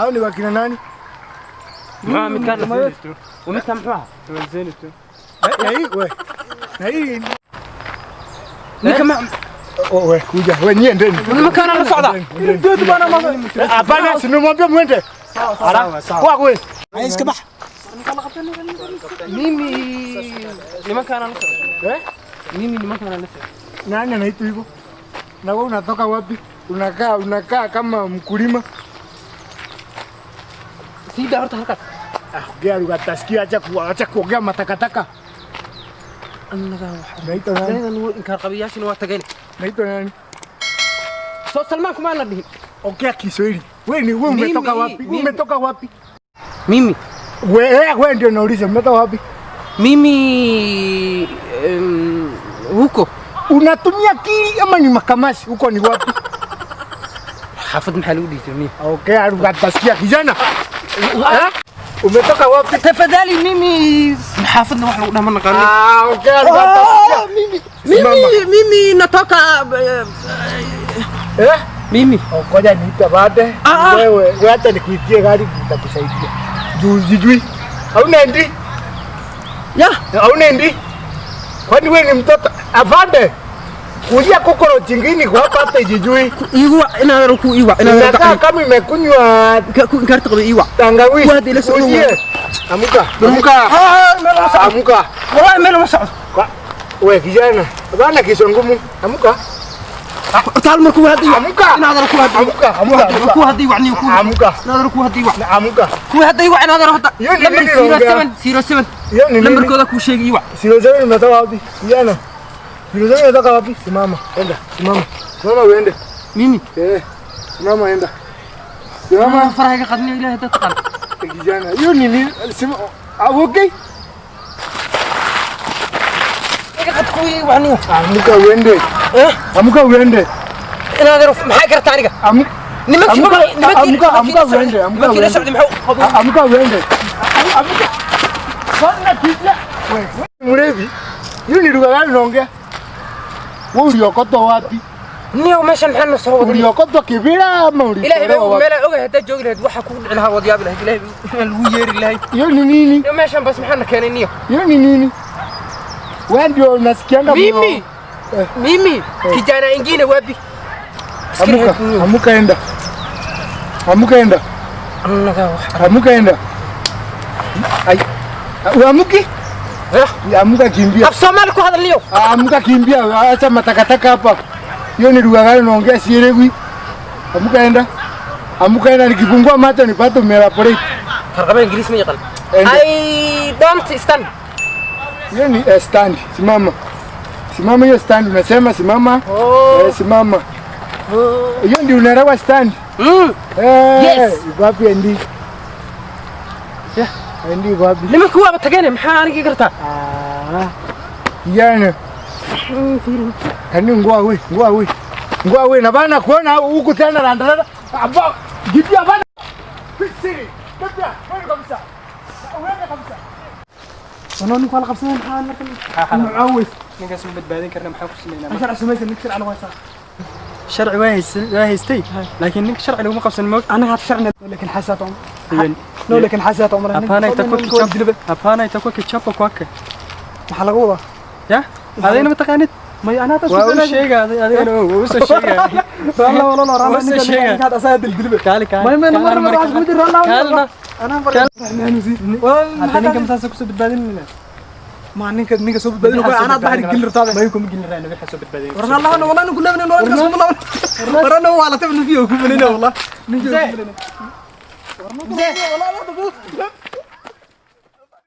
أوني وكنا ناني ما متكلم ومتكلم معها زينته ناي وين ناي متكلم وين كوجا وين يندن المكان أنا صعدة أبانا سنو ما بيوم وين ده واق وين عايز كبح ميمي لمكان أنا صعدة mimi ni mtu ananifia. Nani anaitwa hivyo? Na wewe unatoka wapi? Unakaa kama mkulima. Sida hata haka. Ongea lugha tasikia, acha kuongea matakataka. Naitwa nani? Nani inkarqabiyaashin waa tageen. Naitwa nani? Soo Salman kuma la dhihin. Ongea Kiswahili. Wewe umetoka wapi? Umetoka wapi? Mimi. Wewe ndio nauliza umetoka wapi? Mimi huko. Unatumia akili ama ni makamasi? Huko ni wapi? Hafadh Mahaludi jamii. Okay, lugha tasikia kijana. Umetoka wapi? Tafadhali mimi hafadh wax lagu dhaman qani. Okay, lugha tasikia. Mimi natoka mimi. Ngoja niita baadaye. Wewe hata nikuitie gari nitakusaidia. Jui. Haunendi? Ya, haunendi? Kwani wewe ni mtoto? Afande. Kujia kokoro chingini kwa hapa hata jijui. Iwa ina ruku iwa. Inakaa kama imekunywa kartu kwa iwa. Tangawizi. Kujia. Amuka. Amuka. Wallahi melo masa. Wewe kijana. Bana kisongumu. Amuka. تعال مركو هدي أموكا نادر كو هدي أموكا مركو هدي وعني كو أموكا نادر كو هدي وعني أموكا كو هدي وعني نادر هدا لما 07 لما كذا كو شيء يوع 07 متى وابي يانا 07 متى وابي سماما هندا سماما ويندا ميمي سماما هندا سماما فرحك قدني إلى هدا تقال جانا يوني سما أوكي قد خوي وعني أموكا ويندا أموكا ويندا أنا أعرف محاكر تانيك أموكا ويندا أموكا سعد محو أموكا ويندا أموكا صارنا كذا مريبي يوني رجال نونجا وليوكتو وابي نيو ماشي محل صوت وليوكتو كبيرة موري إلهي بقول ملا أوجه هدا جوجل هاد وحى كون عنها وضياب له إلهي الوير إلهي يوني نيني يوم ماشي بس محل كان نيو يوني نيني وين ديو ناسكيانا ميمي kijana ingine wapi amuka enda ay uamuki amuka kimbia Somali ku hadal leo amuka kimbia acha matakataka hapa hiyo ni lugha gani unaongea sielewi amuka enda nikifungua macho nipate umeevaporate tarjama English ma yaqaan I don't stand hiyo ni stand simama hiyo stand unasema simama simama hiyo ndio unaelewa stand yes wapi endi endi wapi lima kuwa batagane maxaa aniga gartaa yana kani ngwa we na bana kuona huku tena randara aba gipia bana fisiri gipia wewe kabisa ونوني قال قبسين حال لكن معوس نقص بدبادين كرنا محاك سمينا شرع سميت انك شرع على واسع شرع واهستي لكن انك شرع لو ما قبس الموت انا هات شرعنا لكن حساتهم لو لكن حساتهم ابانا يتكو كتشاب كواكا ما laga wada يا هذا ما تقانيد ما انا تسوي شيء هذا انا وسو شيء والله رامي هذا اساد الدلبه كالك ما انا فرق والله كم ساسك سو بدبادين ما نينك سو بدبادين انا بحر جيل رتاده ما يكون جيل رانه بحسب بدبادين والله والله كلنا من والله والله تبني فيه كلنا والله نجي والله